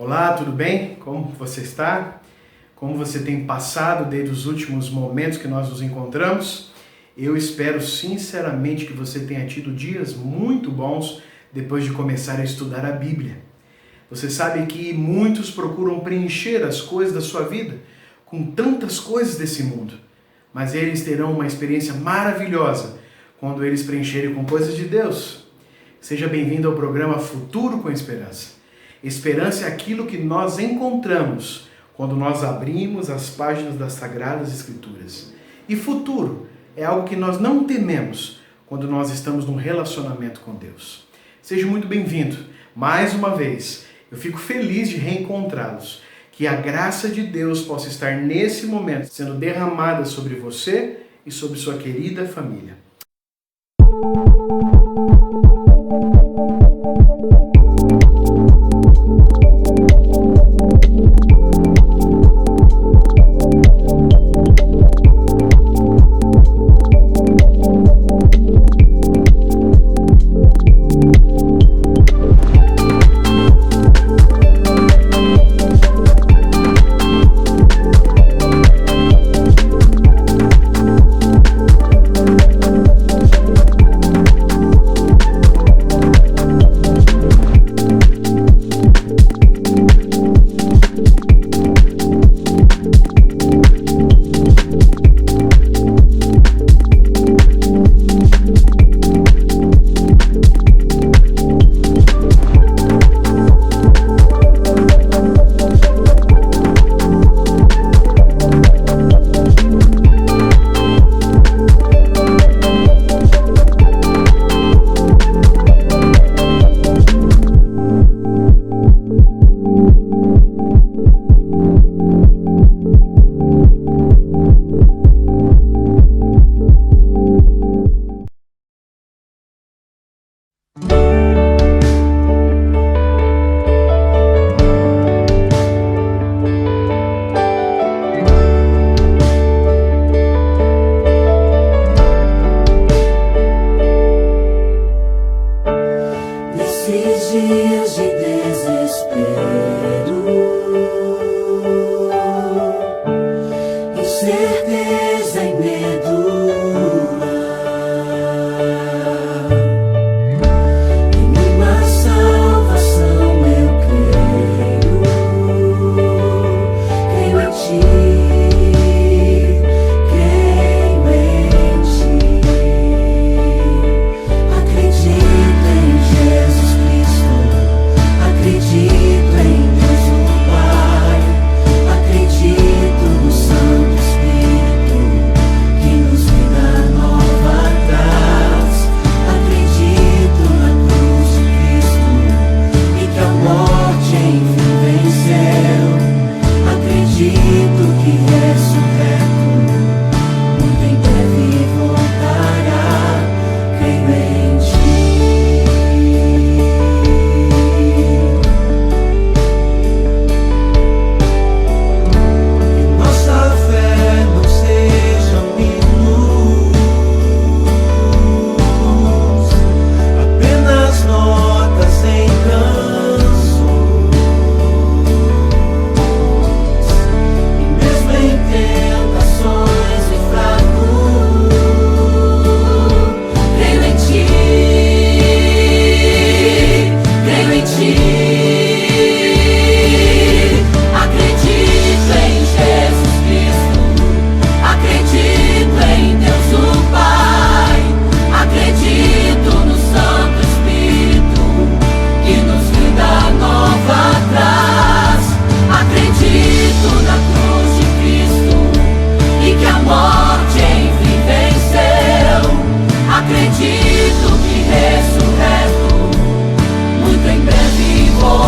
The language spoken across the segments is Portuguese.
Olá, tudo bem? Como você está? Como você tem passado desde os últimos momentos que nós nos encontramos? Eu espero sinceramente que você tenha tido dias muito bons depois de começar a estudar a Bíblia. Você sabe que muitos procuram preencher as coisas da sua vida com tantas coisas desse mundo, mas eles terão uma experiência maravilhosa quando eles preencherem com coisas de Deus. Seja bem-vindo ao programa Futuro com Esperança. Esperança é aquilo que nós encontramos quando nós abrimos as páginas das Sagradas Escrituras. E futuro é algo que nós não tememos quando nós estamos num relacionamento com Deus. Seja muito bem-vindo. Mais uma vez, eu fico feliz de reencontrá-los. Que a graça de Deus possa estar nesse momento sendo derramada sobre você e sobre sua querida família. Dias de desespero, incerteza e medo, em uma salvação eu creio em Ti, acredito em Jesus Cristo. Acredito em Deus o Pai, acredito no Santo Espírito que nos dá nova paz. Acredito na cruz de Cristo e que a morte enfim venceu. Acredito que ressurreto muito em breve voltará. Creio em Ti. Nossa fé não seja um hino, apenas notas em canções, e mesmo em tentações e fraco, creio em Ti, creio em Ti. Acredito em Jesus Cristo, acredito em Deus o Pai, acredito no Santo Espírito que nos dá nova traz. Acredito na cruz de Cristo e que a morte enfim venceu. Acredito que ressurreto muito em breve voltará.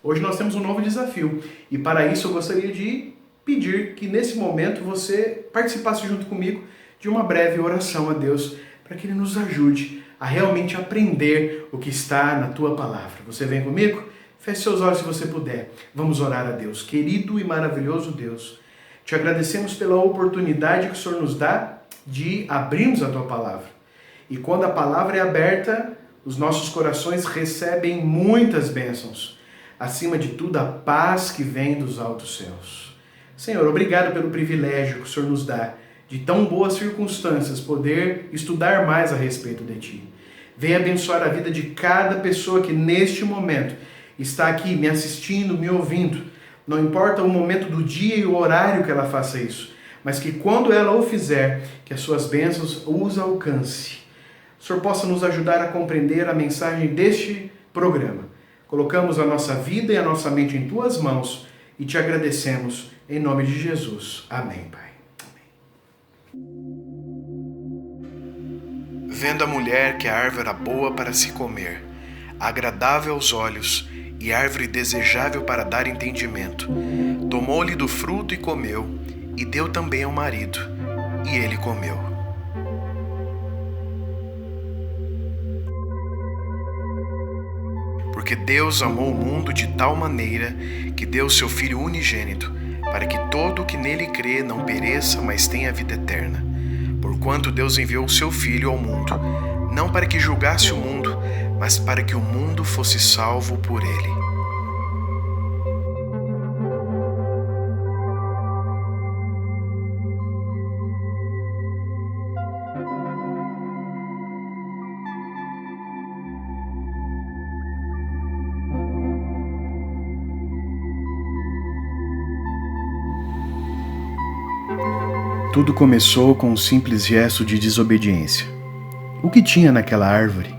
Hoje nós temos um novo desafio e para isso eu gostaria de pedir que nesse momento você participasse junto comigo de uma breve oração a Deus para que Ele nos ajude a realmente aprender o que está na Tua Palavra. Você vem comigo? Feche seus olhos se você puder. Vamos orar a Deus. Querido e maravilhoso Deus, te agradecemos pela oportunidade que o Senhor nos dá de abrirmos a Tua Palavra. E quando a Palavra é aberta, os nossos corações recebem muitas bênçãos. Acima de tudo, a paz que vem dos altos céus. Senhor, obrigado pelo privilégio que o Senhor nos dá de tão boas circunstâncias poder estudar mais a respeito de Ti. Venha abençoar a vida de cada pessoa que neste momento está aqui me assistindo, me ouvindo. Não importa o momento do dia e o horário que ela faça isso, mas que quando ela o fizer, que as suas bênçãos os alcance. O Senhor possa nos ajudar a compreender a mensagem deste programa. Colocamos a nossa vida e a nossa mente em Tuas mãos e Te agradecemos em nome de Jesus. Amém, Pai. Amém. Vendo a mulher que a árvore era boa para se comer, agradável aos olhos e árvore desejável para dar entendimento, tomou-lhe do fruto e comeu, e deu também ao marido, e ele comeu. Porque Deus amou o mundo de tal maneira que deu o seu Filho unigênito, para que todo o que nele crê não pereça, mas tenha vida eterna. Porquanto Deus enviou o seu Filho ao mundo, não para que julgasse o mundo, mas para que o mundo fosse salvo por ele. Tudo começou com um simples gesto de desobediência. O que tinha naquela árvore?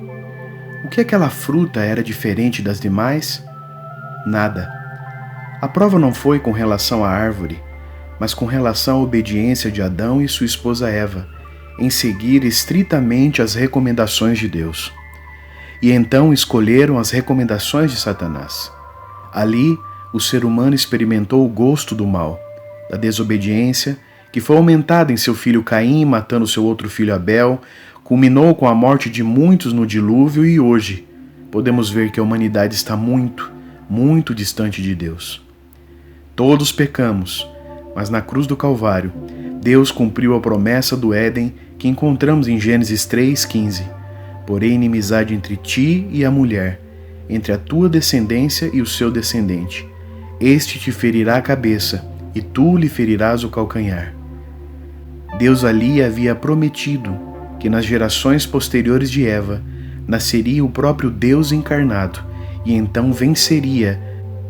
O que aquela fruta era diferente das demais? Nada. A prova não foi com relação à árvore, mas com relação à obediência de Adão e sua esposa Eva, em seguir estritamente as recomendações de Deus. E então escolheram as recomendações de Satanás. Ali, o ser humano experimentou o gosto do mal, da desobediência, que foi aumentada em seu filho Caim, matando seu outro filho Abel, culminou com a morte de muitos no dilúvio e hoje podemos ver que a humanidade está muito, muito distante de Deus. Todos pecamos, mas na cruz do Calvário, Deus cumpriu a promessa do Éden que encontramos em Gênesis 3,15. Porém, inimizade entre ti e a mulher, entre a tua descendência e o seu descendente. Este te ferirá a cabeça, e tu lhe ferirás o calcanhar. Deus ali havia prometido que nas gerações posteriores de Eva nasceria o próprio Deus encarnado e então venceria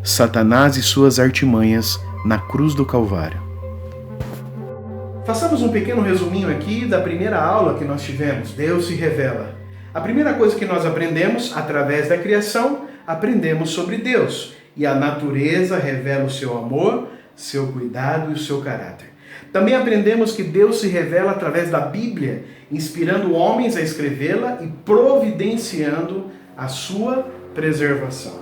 Satanás e suas artimanhas na cruz do Calvário. Façamos um pequeno resuminho aqui da primeira aula que nós tivemos, Deus se revela. A primeira coisa que nós aprendemos, através da criação, aprendemos sobre Deus. E a natureza revela o seu amor, seu cuidado e o seu caráter. Também aprendemos que Deus se revela através da Bíblia, inspirando homens a escrevê-la e providenciando a sua preservação.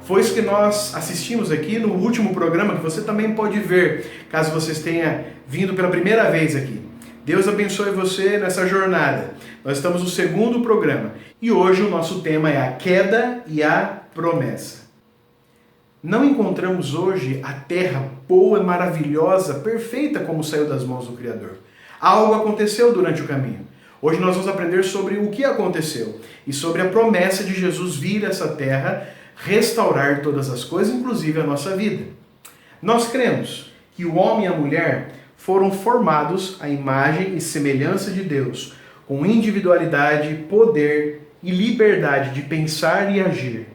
Foi isso que nós assistimos aqui no último programa, que você também pode ver, caso vocês tenham vindo pela primeira vez aqui. Deus abençoe você nessa jornada. Nós estamos no segundo programa e hoje o nosso tema é a queda e a promessa. Não encontramos hoje a terra boa, maravilhosa, perfeita como saiu das mãos do Criador. Algo aconteceu durante o caminho. Hoje nós vamos aprender sobre o que aconteceu e sobre a promessa de Jesus vir a essa terra, restaurar todas as coisas, inclusive a nossa vida. Nós cremos que o homem e a mulher foram formados à imagem e semelhança de Deus, com individualidade, poder e liberdade de pensar e agir.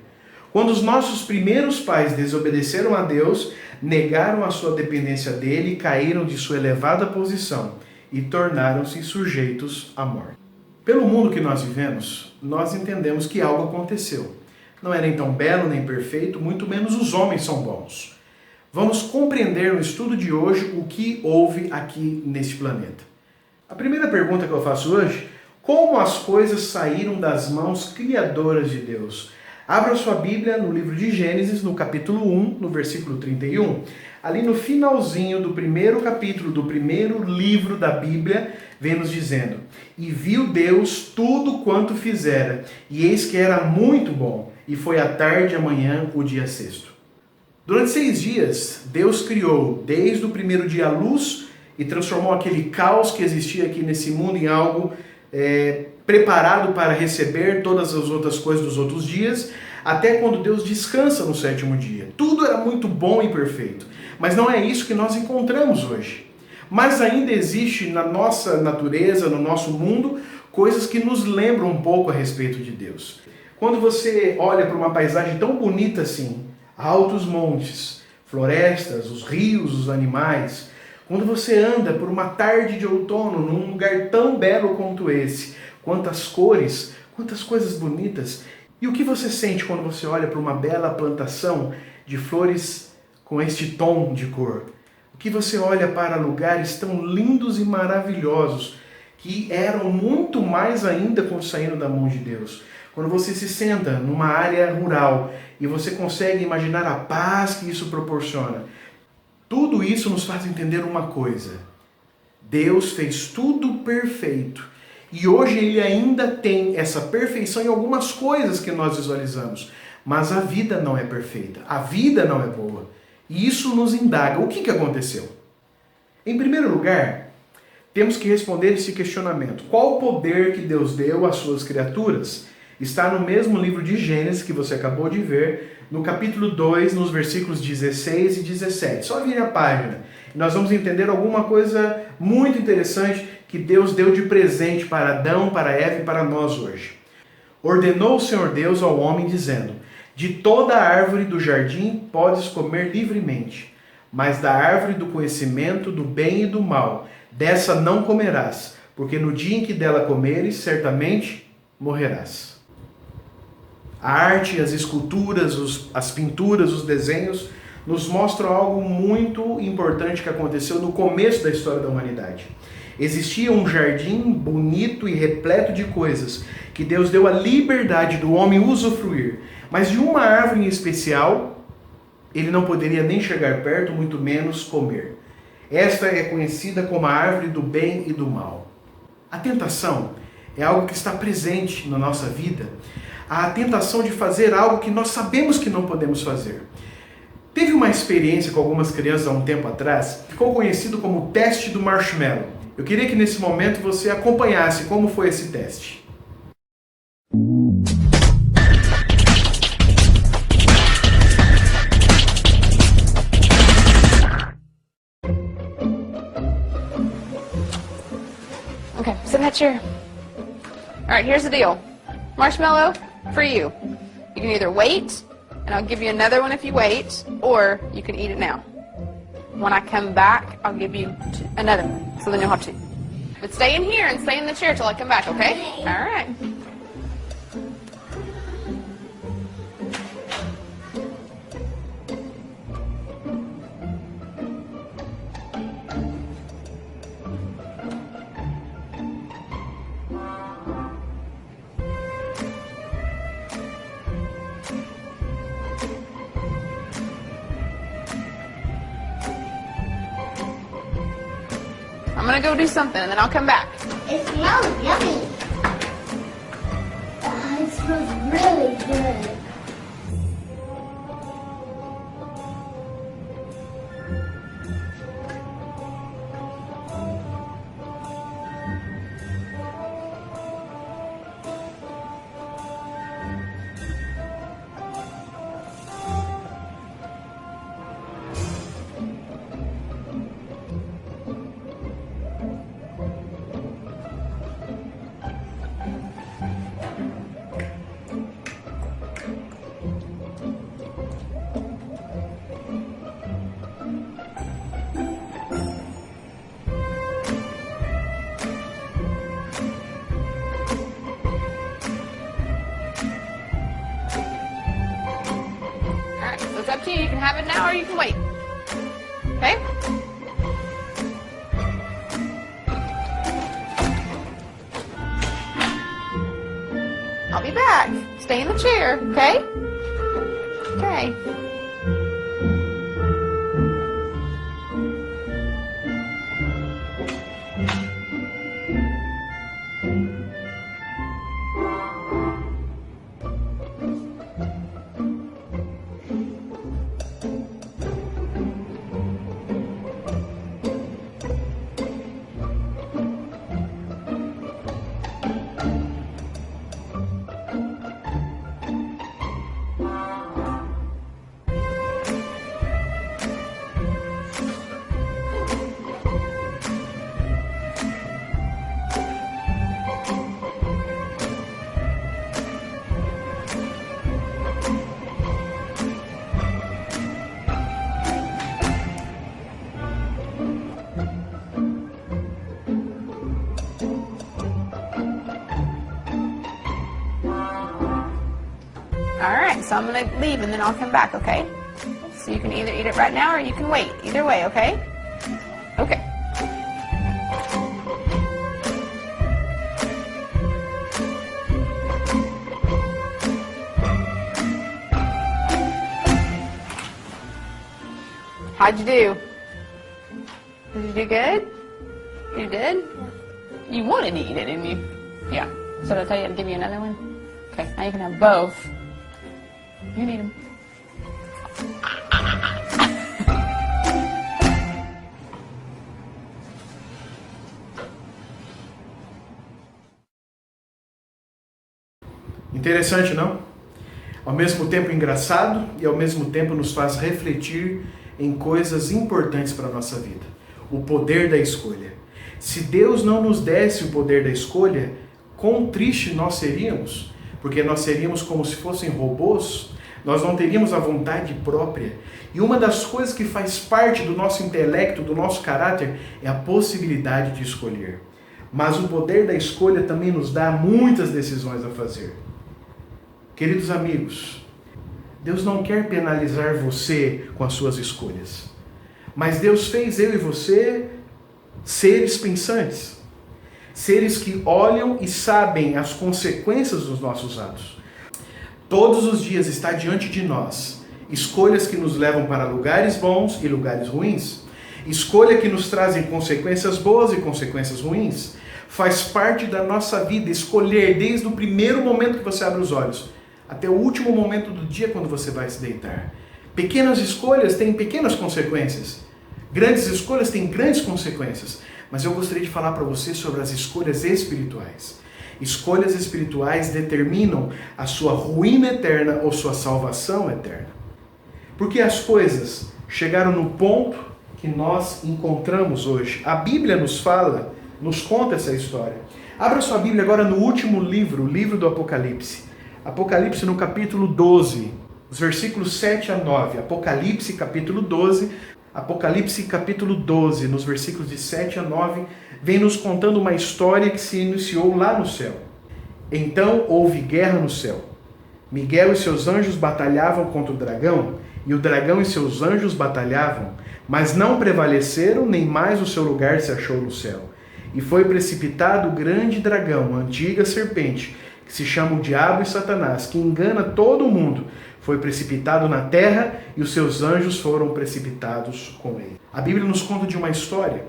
Quando os nossos primeiros pais desobedeceram a Deus, negaram a sua dependência dele e caíram de sua elevada posição e tornaram-se sujeitos à morte. Pelo mundo que nós vivemos, nós entendemos que algo aconteceu. Não é nem tão belo nem perfeito, muito menos os homens são bons. Vamos compreender no estudo de hoje o que houve aqui neste planeta. A primeira pergunta que eu faço hoje: como as coisas saíram das mãos criadoras de Deus? Abra sua Bíblia no livro de Gênesis, no capítulo 1, no versículo 31. Ali no finalzinho do primeiro capítulo, do primeiro livro da Bíblia, vem nos dizendo: E viu Deus tudo quanto fizera, e eis que era muito bom, e foi à tarde e amanhã o dia sexto. Durante 6 dias, Deus criou desde o primeiro dia a luz e transformou aquele caos que existia aqui nesse mundo em algo preparado para receber todas as outras coisas dos outros dias, até quando Deus descansa no 7º dia. Tudo era muito bom e perfeito, mas não é isso que nós encontramos hoje. Mas ainda existe na nossa natureza, no nosso mundo, coisas que nos lembram um pouco a respeito de Deus. Quando você olha para uma paisagem tão bonita assim, altos montes, florestas, os rios, os animais, quando você anda por uma tarde de outono num lugar tão belo quanto esse, quantas cores, quantas coisas bonitas, e o que você sente quando você olha para uma bela plantação de flores com este tom de cor? O que você olha para lugares tão lindos e maravilhosos que eram muito mais ainda quando saíram da mão de Deus? Quando você se senta numa área rural e você consegue imaginar a paz que isso proporciona, tudo isso nos faz entender uma coisa: Deus fez tudo perfeito. E hoje Ele ainda tem essa perfeição em algumas coisas que nós visualizamos. Mas a vida não é perfeita, a vida não é boa. E isso nos indaga: o que aconteceu? Em primeiro lugar, temos que responder esse questionamento: qual o poder que Deus deu às suas criaturas? Está no mesmo livro de Gênesis que você acabou de ver, no capítulo 2, nos versículos 16 e 17. Só vire a página. Nós vamos entender alguma coisa muito interessante que Deus deu de presente para Adão, para Eva e para nós hoje. Ordenou o Senhor Deus ao homem, dizendo: De toda árvore do jardim podes comer livremente, mas da árvore do conhecimento do bem e do mal, dessa não comerás, porque no dia em que dela comeres, certamente morrerás. A arte, as esculturas, as pinturas, os desenhos nos mostram algo muito importante que aconteceu no começo da história da humanidade. Existia um jardim bonito e repleto de coisas que Deus deu a liberdade do homem usufruir, mas de uma árvore em especial ele não poderia nem chegar perto, muito menos comer. Esta é conhecida como a árvore do bem e do mal. A tentação é algo que está presente na nossa vida. A tentação de fazer algo que nós sabemos que não podemos fazer. Teve uma experiência com algumas crianças há um tempo atrás, que ficou conhecido como o teste do marshmallow. Eu queria que nesse momento você acompanhasse como foi esse teste. Okay, sit in that chair. All right, here's the deal. Marshmallow, for you. You can either wait, and I'll give you another one if you wait, or you can eat it now. When I come back, I'll give you another one, so then you'll have two. But stay in here and stay in the chair till I come back, okay? All right. I'm gonna go do something and then I'll come back. It smells yummy. It smells really good. It's up to you. You can have it now or you can wait. Okay? I'll be back. Stay in the chair, okay? okay? Alright, so I'm going to leave and then I'll come back, okay? So you can either eat it right now or you can wait. Either way, okay? Okay. How'd you do? Did you do good? You did? You wanted to eat it, didn't you? Yeah. So did I tell you to give you another one? Okay, now you can have both. You need them. Interessante, não? Ao mesmo tempo engraçado e ao mesmo tempo nos faz refletir em coisas importantes para a nossa vida. O poder da escolha. Se Deus não nos desse o poder da escolha, quão triste nós seríamos, porque nós seríamos como se fossem robôs, nós não teríamos a vontade própria. E uma das coisas que faz parte do nosso intelecto, do nosso caráter, é a possibilidade de escolher. Mas o poder da escolha também nos dá muitas decisões a fazer. Queridos amigos, Deus não quer penalizar você com as suas escolhas. Mas Deus fez eu e você seres pensantes. Seres que olham e sabem as consequências dos nossos atos. Todos os dias está diante de nós escolhas que nos levam para lugares bons e lugares ruins. Escolha que nos trazem consequências boas e consequências ruins. Faz parte da nossa vida escolher desde o primeiro momento que você abre os olhos até o último momento do dia quando você vai se deitar. Pequenas escolhas têm pequenas consequências. Grandes escolhas têm grandes consequências. Mas eu gostaria de falar para você sobre as escolhas espirituais. Escolhas espirituais determinam a sua ruína eterna ou sua salvação eterna. Porque as coisas chegaram no ponto que nós encontramos hoje. A Bíblia nos fala, nos conta essa história. Abra sua Bíblia agora no último livro, o livro do Apocalipse. Apocalipse no capítulo 12, os versículos 7 a 9. Apocalipse capítulo 12, Apocalipse capítulo 12, nos versículos de 7 a 9, vem nos contando uma história que se iniciou lá no céu. Então houve guerra no céu. Miguel e seus anjos batalhavam contra o dragão, e o dragão e seus anjos batalhavam, mas não prevaleceram, nem mais o seu lugar se achou no céu. E foi precipitado o grande dragão, a antiga serpente, que se chama o Diabo e Satanás, que engana todo mundo, foi precipitado na terra e os seus anjos foram precipitados com ele. A Bíblia nos conta de uma história.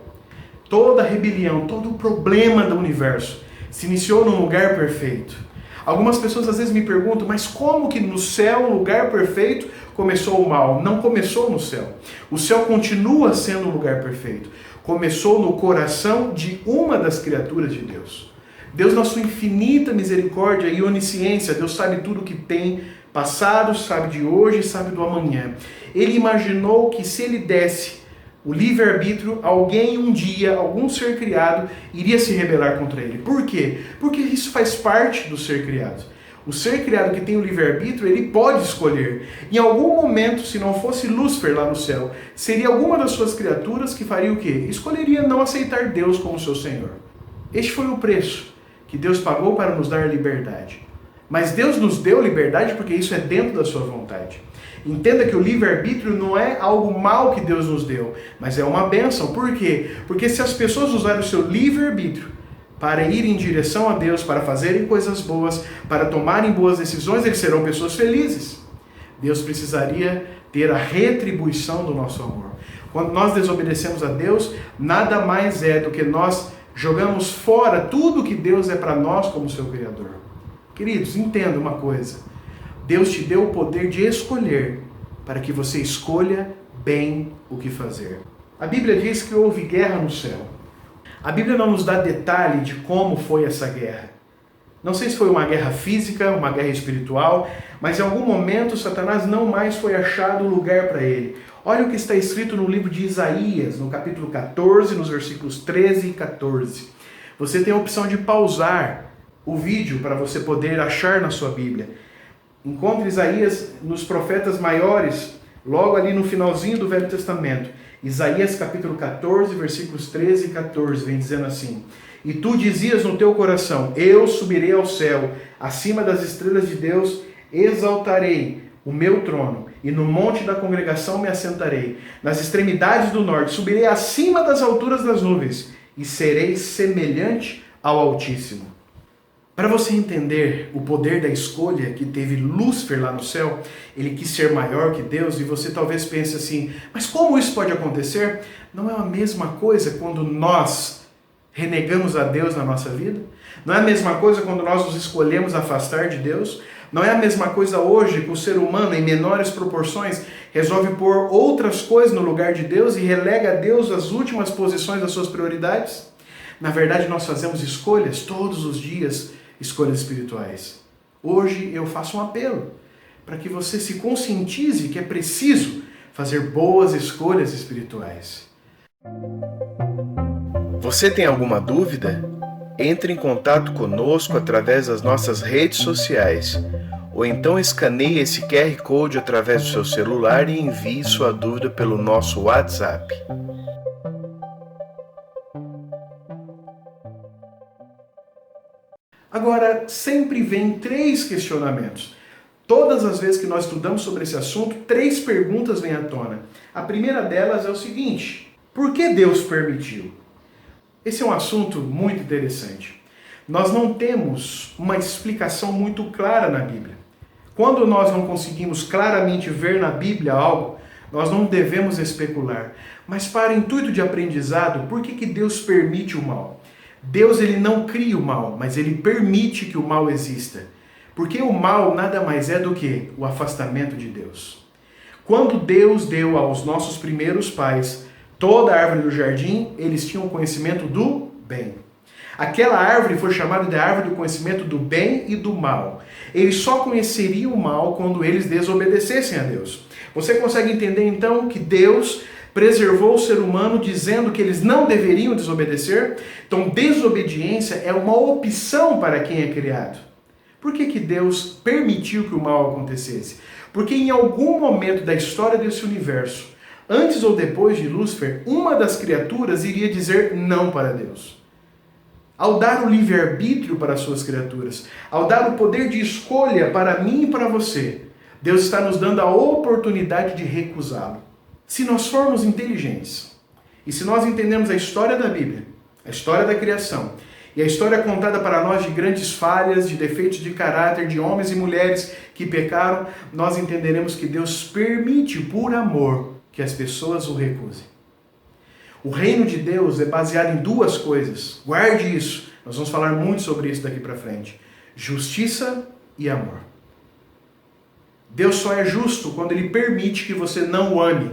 Toda a rebelião, todo o problema do universo se iniciou num lugar perfeito. Algumas pessoas às vezes me perguntam, mas como que no céu, um lugar perfeito, começou o mal? Não começou no céu. O céu continua sendo um lugar perfeito. Começou no coração de uma das criaturas de Deus. Deus, na sua infinita misericórdia e onisciência, Deus sabe tudo o que tem passado, sabe de hoje, sabe do amanhã. Ele imaginou que se ele desse o livre-arbítrio, alguém um dia, algum ser criado, iria se rebelar contra ele. Por quê? Porque isso faz parte do ser criado. O ser criado que tem o livre-arbítrio, ele pode escolher. Em algum momento, se não fosse Lúcifer lá no céu, seria alguma das suas criaturas que faria o quê? Escolheria não aceitar Deus como seu Senhor. Este foi o preço que Deus pagou para nos dar liberdade. Mas Deus nos deu liberdade porque isso é dentro da sua vontade. Entenda que o livre-arbítrio não é algo mal que Deus nos deu, mas é uma bênção. Por quê? Porque se as pessoas usarem o seu livre-arbítrio para ir em direção a Deus, para fazerem coisas boas, para tomarem boas decisões, eles serão pessoas felizes. Deus precisaria ter a retribuição do nosso amor. Quando nós desobedecemos a Deus, nada mais é do que nós jogamos fora tudo que Deus é para nós como seu Criador. Queridos, entenda uma coisa. Deus te deu o poder de escolher para que você escolha bem o que fazer. A Bíblia diz que houve guerra no céu. A Bíblia não nos dá detalhe de como foi essa guerra. Não sei se foi uma guerra física, uma guerra espiritual, mas em algum momento Satanás não mais foi achado lugar para ele. Olha o que está escrito no livro de Isaías, no capítulo 14, nos versículos 13 e 14. Você tem a opção de pausar o vídeo para você poder achar na sua Bíblia. Encontre Isaías nos profetas maiores, logo ali no finalzinho do Velho Testamento. Isaías capítulo 14, versículos 13 e 14, vem dizendo assim: E tu dizias no teu coração, eu subirei ao céu, acima das estrelas de Deus, exaltarei o meu trono, e no monte da congregação me assentarei. Nas extremidades do norte, subirei acima das alturas das nuvens, e serei semelhante ao Altíssimo. Para você entender o poder da escolha que teve Lúcifer lá no céu, ele quis ser maior que Deus, e você talvez pense assim, mas como isso pode acontecer? Não é a mesma coisa quando nós renegamos a Deus na nossa vida? Não é a mesma coisa quando nós nos escolhemos afastar de Deus? Não é a mesma coisa hoje que o ser humano, em menores proporções, resolve pôr outras coisas no lugar de Deus e relega a Deus às últimas posições das suas prioridades? Na verdade, nós fazemos escolhas todos os dias, escolhas espirituais. Hoje eu faço um apelo para que você se conscientize que é preciso fazer boas escolhas espirituais. Você tem alguma dúvida? Entre em contato conosco através das nossas redes sociais, ou então escaneie esse QR Code através do seu celular e envie sua dúvida pelo nosso WhatsApp. Agora, sempre vem 3 questionamentos. Todas as vezes que nós estudamos sobre esse assunto, 3 perguntas vêm à tona. A primeira delas é o seguinte: por que Deus permitiu? Esse é um assunto muito interessante. Nós não temos uma explicação muito clara na Bíblia. Quando nós não conseguimos claramente ver na Bíblia algo, nós não devemos especular. Mas para intuito de aprendizado, por que Deus permite o mal? Deus ele não cria o mal, mas ele permite que o mal exista. Porque o mal nada mais é do que o afastamento de Deus. Quando Deus deu aos nossos primeiros pais toda a árvore do jardim, eles tinham conhecimento do bem. Aquela árvore foi chamada de árvore do conhecimento do bem e do mal. Eles só conheceriam o mal quando eles desobedecessem a Deus. Você consegue entender então que Deus preservou o ser humano dizendo que eles não deveriam desobedecer? Então, desobediência é uma opção para quem é criado. Por que Deus permitiu que o mal acontecesse? Porque em algum momento da história desse universo, antes ou depois de Lúcifer, uma das criaturas iria dizer não para Deus. Ao dar o livre-arbítrio para as suas criaturas, ao dar o poder de escolha para mim e para você, Deus está nos dando a oportunidade de recusá-lo. Se nós formos inteligentes, e se nós entendemos a história da Bíblia, a história da criação, e a história contada para nós de grandes falhas, de defeitos de caráter, de homens e mulheres que pecaram, nós entenderemos que Deus permite, por amor, que as pessoas o recusem. O reino de Deus é baseado em 2 coisas. Guarde isso. Nós vamos falar muito sobre isso daqui para frente. Justiça e amor. Deus só é justo quando Ele permite que você não o ame.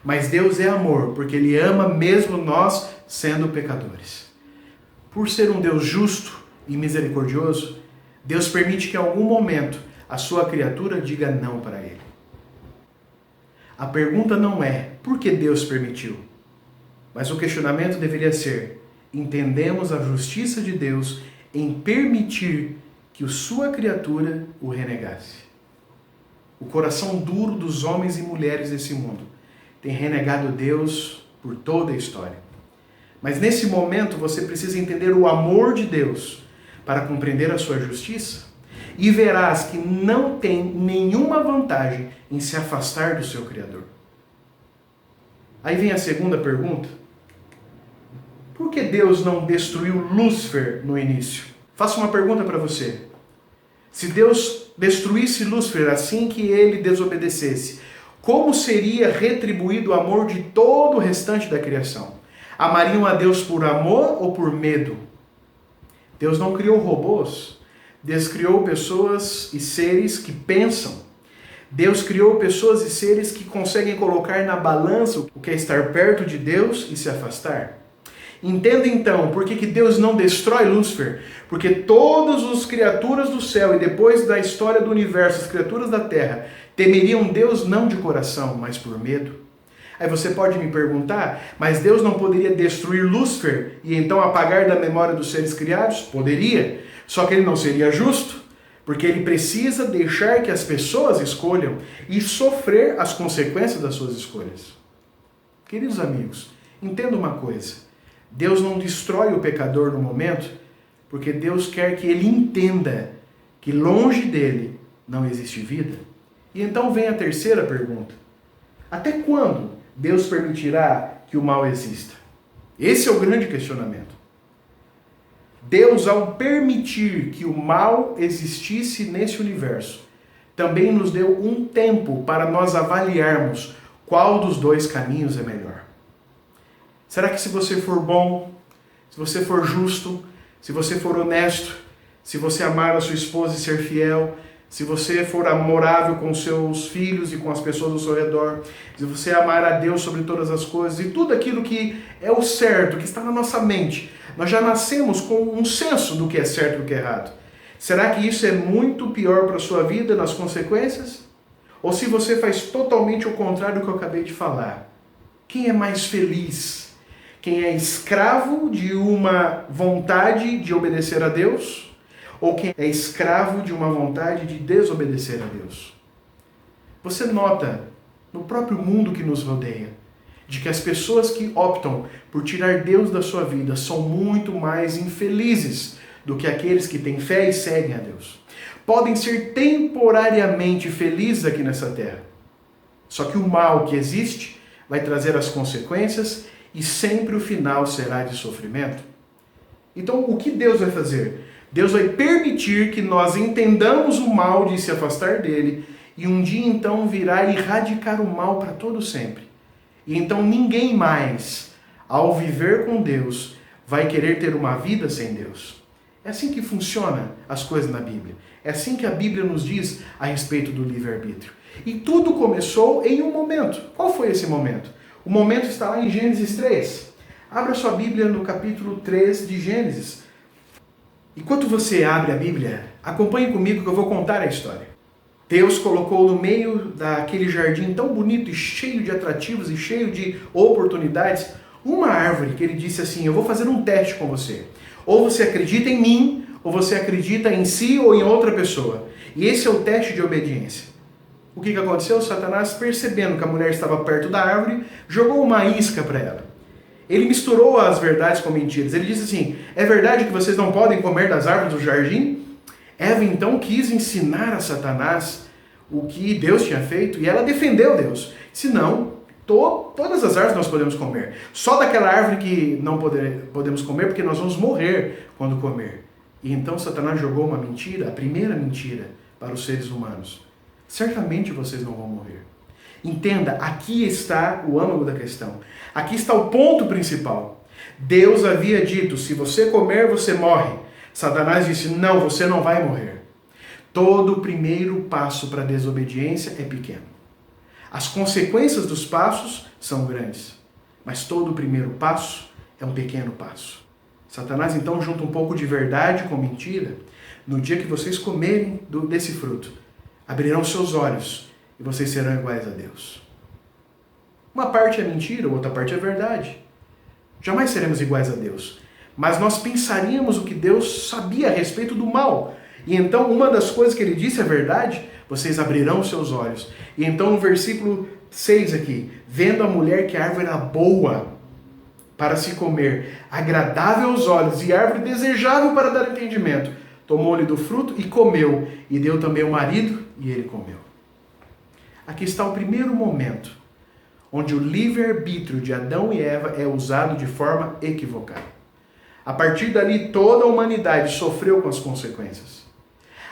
Mas Deus é amor, porque Ele ama mesmo nós sendo pecadores. Por ser um Deus justo e misericordioso, Deus permite que em algum momento a sua criatura diga não para Ele. A pergunta não é por que Deus permitiu, mas o questionamento deveria ser: entendemos a justiça de Deus em permitir que a sua criatura o renegasse? O coração duro dos homens e mulheres desse mundo tem renegado Deus por toda a história. Mas nesse momento você precisa entender o amor de Deus para compreender a sua justiça, e verás que não tem nenhuma vantagem em se afastar do seu Criador. Aí vem a segunda pergunta: por que Deus não destruiu Lúcifer no início? Faço uma pergunta para você. Se Deus destruísse Lúcifer assim que ele desobedecesse, como seria retribuído o amor de todo o restante da criação? Amariam a Deus por amor ou por medo? Deus não criou robôs. Deus criou pessoas e seres que pensam. Deus criou pessoas e seres que conseguem colocar na balança o que é estar perto de Deus e se afastar. Entenda então por que Deus não destrói Lúcifer. Porque todas as criaturas do céu e depois da história do universo, as criaturas da terra, temeriam Deus não de coração, mas por medo. Aí você pode me perguntar, mas Deus não poderia destruir Lúcifer e então apagar da memória dos seres criados? Poderia, só que ele não seria justo, porque ele precisa deixar que as pessoas escolham e sofrer as consequências das suas escolhas. Queridos amigos, entenda uma coisa. Deus não destrói o pecador no momento, porque Deus quer que ele entenda que longe dele não existe vida. E então vem a terceira pergunta. Até quando Deus permitirá que o mal exista? Esse é o grande questionamento. Deus, ao permitir que o mal existisse nesse universo, também nos deu um tempo para nós avaliarmos qual dos dois caminhos é melhor. Será que se você for bom, se você for justo, se você for honesto, se você amar a sua esposa e ser fiel, se você for amorável com seus filhos e com as pessoas ao seu redor, se você amar a Deus sobre todas as coisas e tudo aquilo que é o certo, que está na nossa mente, nós já nascemos com um senso do que é certo e do que é errado. Será que isso é muito pior para a sua vida nas consequências? Ou se você faz totalmente o contrário do que eu acabei de falar? Quem é mais feliz? Quem é escravo de uma vontade de obedecer a Deus? Ou quem é escravo de uma vontade de desobedecer a Deus? Você nota no próprio mundo que nos rodeia, de que as pessoas que optam por tirar Deus da sua vida são muito mais infelizes do que aqueles que têm fé e seguem a Deus. Podem ser temporariamente felizes aqui nessa terra, só que o mal que existe vai trazer as consequências e sempre o final será de sofrimento. Então, o que Deus vai fazer? Deus vai permitir que nós entendamos o mal de se afastar dele e um dia então virá erradicar o mal para todo sempre. E então ninguém mais, ao viver com Deus, vai querer ter uma vida sem Deus. É assim que funcionam as coisas na Bíblia. É assim que a Bíblia nos diz a respeito do livre-arbítrio. E tudo começou em um momento. Qual foi esse momento? O momento está lá em Gênesis 3. Abra sua Bíblia no capítulo 3 de Gênesis. Enquanto você abre a Bíblia, acompanhe comigo que eu vou contar a história. Deus colocou no meio daquele jardim tão bonito e cheio de atrativos e cheio de oportunidades, uma árvore que ele disse assim, eu vou fazer um teste com você. Ou você acredita em mim, ou você acredita em si ou em outra pessoa. E esse é o teste de obediência. O que aconteceu? Satanás, percebendo que a mulher estava perto da árvore, jogou uma isca para ela. Ele misturou as verdades com mentiras. Ele disse assim, é verdade que vocês não podem comer das árvores do jardim? Eva então quis ensinar a Satanás o que Deus tinha feito e ela defendeu Deus. Se não, todas as árvores nós podemos comer. Só daquela árvore que não podemos comer porque nós vamos morrer quando comer. E então Satanás jogou uma mentira, a primeira mentira para os seres humanos. Certamente vocês não vão morrer. Entenda, aqui está o âmago da questão. Aqui está o ponto principal. Deus havia dito, se você comer, você morre. Satanás disse, não, você não vai morrer. Todo o primeiro passo para a desobediência é pequeno. As consequências dos passos são grandes. Mas todo o primeiro passo é um pequeno passo. Satanás então junta um pouco de verdade com mentira. No dia que vocês comerem desse fruto, abrirão seus olhos e vocês serão iguais a Deus. Uma parte é mentira, outra parte é verdade. Jamais seremos iguais a Deus. Mas nós pensaríamos o que Deus sabia a respeito do mal. E então uma das coisas que ele disse é verdade, vocês abrirão seus olhos. E então no versículo 6 aqui, vendo a mulher que a árvore era boa para se comer, agradável aos olhos e árvore desejável para dar entendimento, tomou-lhe do fruto e comeu, e deu também ao marido, e ele comeu. Aqui está o primeiro momento, onde o livre-arbítrio de Adão e Eva é usado de forma equivocada. A partir dali, toda a humanidade sofreu com as consequências.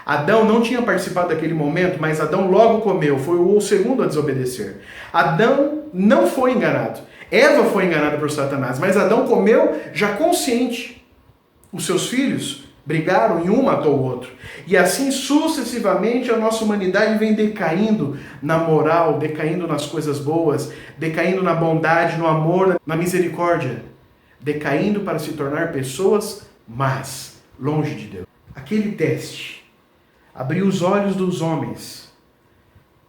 Adão não tinha participado daquele momento, mas Adão logo comeu, foi o segundo a desobedecer. Adão não foi enganado. Eva foi enganada por Satanás, mas Adão comeu já consciente. Os seus filhos brigaram e um matou o outro. E assim sucessivamente a nossa humanidade vem decaindo na moral, decaindo nas coisas boas, decaindo na bondade, no amor, na misericórdia, decaindo para se tornar pessoas más, longe de Deus. Aquele teste abriu os olhos dos homens,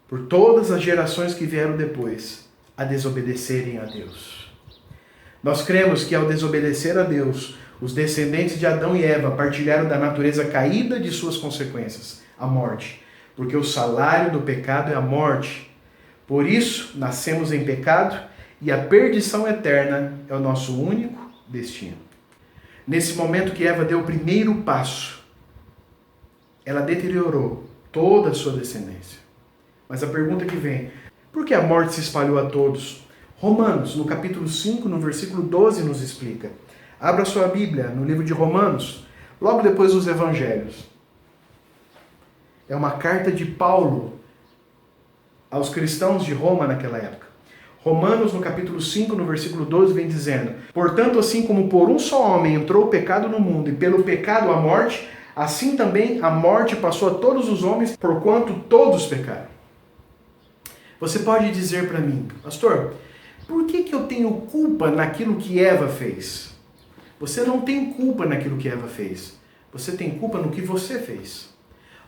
por todas as gerações que vieram depois, a desobedecerem a Deus. Nós cremos que ao desobedecer a Deus, os descendentes de Adão e Eva partilharam da natureza caída de suas consequências, a morte. Porque o salário do pecado é a morte. Por isso, nascemos em pecado e a perdição eterna é o nosso único destino. Nesse momento que Eva deu o primeiro passo, ela deteriorou toda a sua descendência. Mas a pergunta que vem, por que a morte se espalhou a todos? Romanos, no capítulo 5, no versículo 12, nos explica. Abra sua Bíblia no livro de Romanos, logo depois dos Evangelhos. É uma carta de Paulo aos cristãos de Roma naquela época. Romanos, no capítulo 5, no versículo 12, vem dizendo: portanto, assim como por um só homem entrou o pecado no mundo, e pelo pecado a morte, assim também a morte passou a todos os homens, porquanto todos pecaram. Você pode dizer para mim, pastor, por que eu tenho culpa naquilo que Eva fez? Você não tem culpa naquilo que Eva fez. Você tem culpa no que você fez.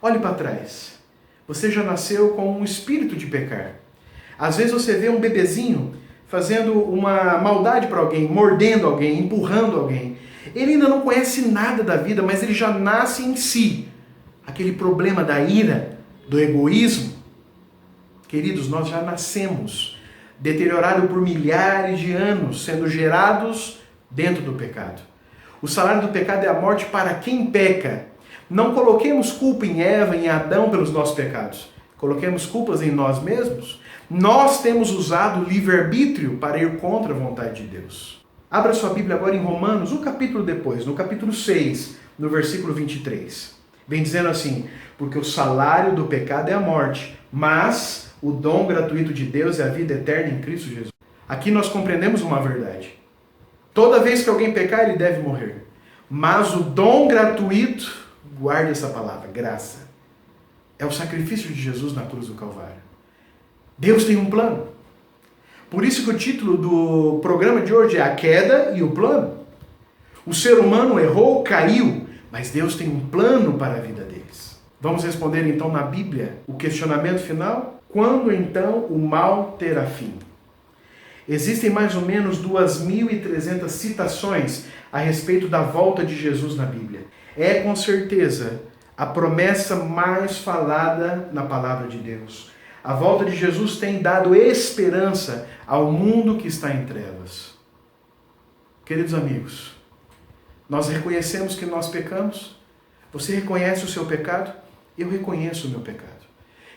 Olhe para trás. Você já nasceu com um espírito de pecar. Às vezes você vê um bebezinho fazendo uma maldade para alguém, mordendo alguém, empurrando alguém. Ele ainda não conhece nada da vida, mas ele já nasce em si. Aquele problema da ira, do egoísmo. Queridos, nós já nascemos deteriorado por milhares de anos, sendo gerados dentro do pecado. O salário do pecado é a morte para quem peca. Não coloquemos culpa em Eva, em Adão pelos nossos pecados. Coloquemos culpas em nós mesmos. Nós temos usado o livre-arbítrio para ir contra a vontade de Deus. Abra sua Bíblia agora em Romanos, um capítulo depois, no capítulo 6, no versículo 23. Vem dizendo assim: porque o salário do pecado é a morte, mas o dom gratuito de Deus é a vida eterna em Cristo Jesus. Aqui nós compreendemos uma verdade. Toda vez que alguém pecar, ele deve morrer. Mas o dom gratuito, guarde essa palavra, graça, é o sacrifício de Jesus na cruz do Calvário. Deus tem um plano. Por isso que o título do programa de hoje é A Queda e o Plano. O ser humano errou, caiu, mas Deus tem um plano para a vida deles. Vamos responder então na Bíblia o questionamento final? Quando então o mal terá fim? Existem mais ou menos 2.300 citações a respeito da volta de Jesus na Bíblia. É com certeza a promessa mais falada na palavra de Deus. A volta de Jesus tem dado esperança ao mundo que está em trevas. Queridos amigos, nós reconhecemos que nós pecamos. Você reconhece o seu pecado? Eu reconheço o meu pecado.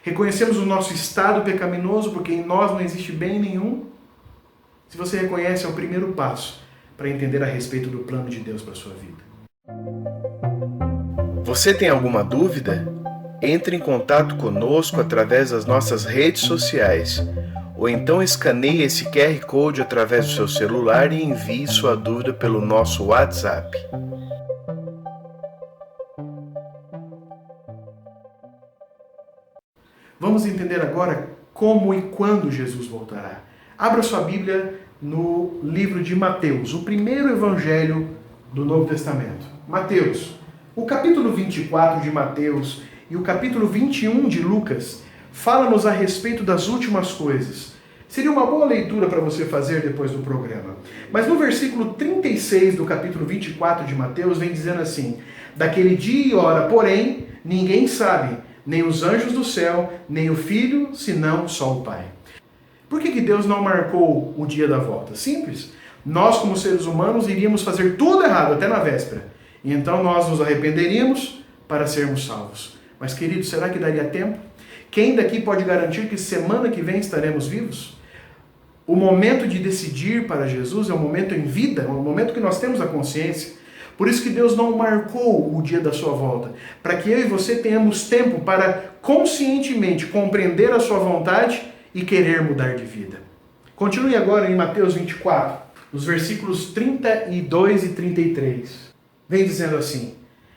Reconhecemos o nosso estado pecaminoso, porque em nós não existe bem nenhum. Se você reconhece, é o primeiro passo para entender a respeito do plano de Deus para a sua vida. Você tem alguma dúvida? Entre em contato conosco através das nossas redes sociais, ou então escaneie esse QR Code através do seu celular e envie sua dúvida pelo nosso WhatsApp. Vamos entender agora como e quando Jesus voltará. Abra sua Bíblia no livro de Mateus, o primeiro evangelho do Novo Testamento. Mateus, o capítulo 24 de Mateus e o capítulo 21 de Lucas fala-nos a respeito das últimas coisas. Seria uma boa leitura para você fazer depois do programa. Mas no versículo 36 do capítulo 24 de Mateus vem dizendo assim: daquele dia e hora, porém, ninguém sabe, nem os anjos do céu, nem o Filho, senão só o Pai. Por que Deus não marcou o dia da volta? Simples. Nós, como seres humanos, iríamos fazer tudo errado, até na véspera. E então nós nos arrependeríamos para sermos salvos. Mas, queridos, será que daria tempo? Quem daqui pode garantir que semana que vem estaremos vivos? O momento de decidir para Jesus é um momento em vida, é um momento que nós temos a consciência. Por isso que Deus não marcou o dia da sua volta, para que eu e você tenhamos tempo para conscientemente compreender a sua vontade e querer mudar de vida. Continue agora em Mateus 24, nos versículos 32 e 33. Vem dizendo assim: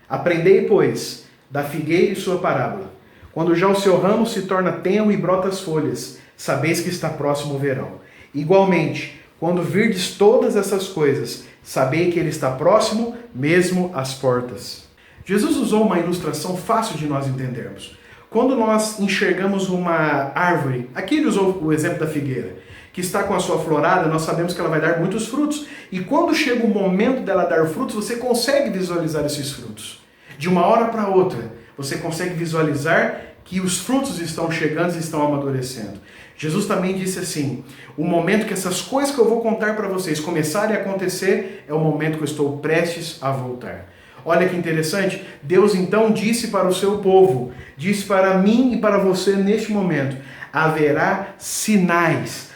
aprendei, pois, da figueira e sua parábola. Quando já o seu ramo se torna tenro e brota as folhas, sabeis que está próximo o verão. Igualmente, quando virdes todas essas coisas, sabei que ele está próximo, mesmo às portas. Jesus usou uma ilustração fácil de nós entendermos. Quando nós enxergamos uma árvore, aqui ele usou o exemplo da figueira, que está com a sua florada, nós sabemos que ela vai dar muitos frutos. E quando chega o momento dela dar frutos, você consegue visualizar esses frutos. De uma hora para outra, você consegue visualizar que os frutos estão chegando e estão amadurecendo. Jesus também disse assim: o momento que essas coisas que eu vou contar para vocês começarem a acontecer é o momento que eu estou prestes a voltar. Olha que interessante, Deus então disse para o seu povo, disse para mim e para você neste momento: haverá sinais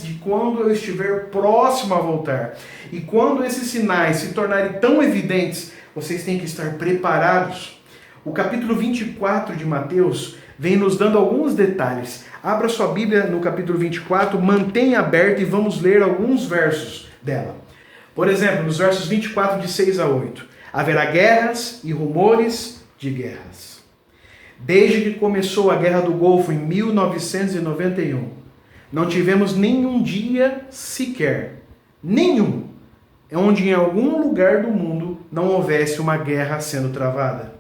de quando eu estiver próximo a voltar. E quando esses sinais se tornarem tão evidentes, vocês têm que estar preparados. O capítulo 24 de Mateus vem nos dando alguns detalhes. Abra sua Bíblia no capítulo 24, mantenha aberta e vamos ler alguns versos dela. Por exemplo, nos versos 24, de 6 a 8. Haverá guerras e rumores de guerras. Desde que começou a Guerra do Golfo em 1991, não tivemos nenhum dia sequer, nenhum, onde em algum lugar do mundo não houvesse uma guerra sendo travada.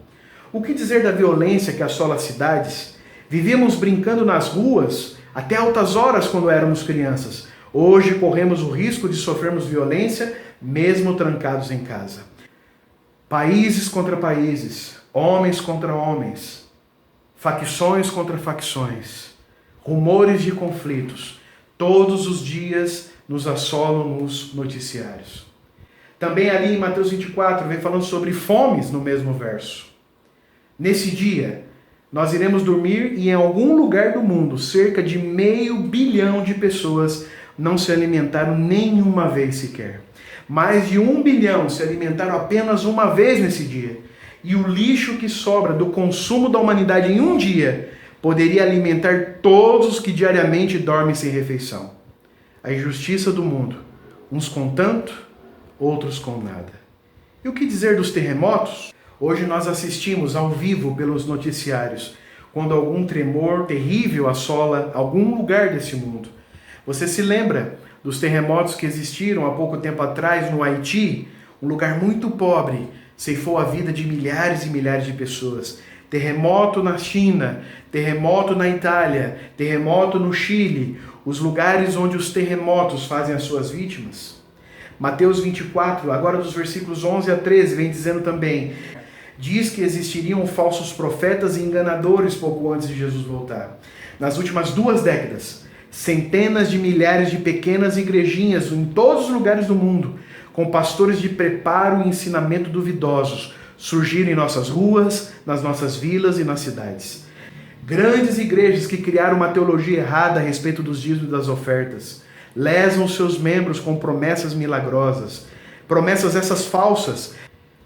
O que dizer da violência que assola as cidades? Vivíamos brincando nas ruas até altas horas quando éramos crianças. Hoje corremos o risco de sofrermos violência mesmo trancados em casa. Países contra países, homens contra homens, facções contra facções, rumores de conflitos, todos os dias nos assolam nos noticiários. Também ali em Mateus 24 vem falando sobre fomes no mesmo verso. Nesse dia, nós iremos dormir e em algum lugar do mundo, cerca de 500 milhões de pessoas não se alimentaram nenhuma vez sequer. Mais de 1 bilhão se alimentaram apenas uma vez nesse dia. E o lixo que sobra do consumo da humanidade em um dia poderia alimentar todos os que diariamente dormem sem refeição. A injustiça do mundo, uns com tanto, outros com nada. E o que dizer dos terremotos? Hoje nós assistimos ao vivo pelos noticiários, quando algum tremor terrível assola algum lugar desse mundo. Você se lembra dos terremotos que existiram há pouco tempo atrás no Haiti? Um lugar muito pobre, ceifou a vida de milhares e milhares de pessoas. Terremoto na China, terremoto na Itália, terremoto no Chile, os lugares onde os terremotos fazem as suas vítimas. Mateus 24, agora dos versículos 11 a 13, vem dizendo também: diz que existiriam falsos profetas e enganadores pouco antes de Jesus voltar. Nas últimas 2 décadas, centenas de milhares de pequenas igrejinhas em todos os lugares do mundo, com pastores de preparo e ensinamento duvidosos, surgiram em nossas ruas, nas nossas vilas e nas cidades. Grandes igrejas que criaram uma teologia errada a respeito dos dízimos e das ofertas, lesam seus membros com promessas milagrosas. Promessas essas falsas,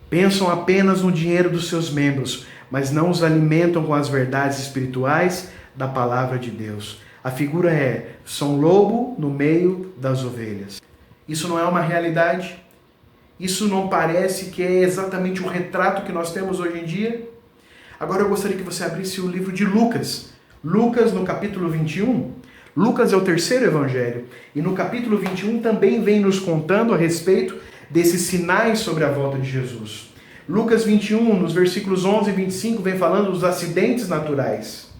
pensam apenas no dinheiro dos seus membros, mas não os alimentam com as verdades espirituais da palavra de Deus. A figura é São Lobo no meio das ovelhas. Isso não é uma realidade? Isso não parece que é exatamente o retrato que nós temos hoje em dia? Agora eu gostaria que você abrisse o livro de Lucas. Lucas no capítulo 21. Lucas é o 3º evangelho. E no capítulo 21 também vem nos contando a respeito desses sinais sobre a volta de Jesus. Lucas 21, nos versículos 11 e 25, vem falando dos acidentes naturais.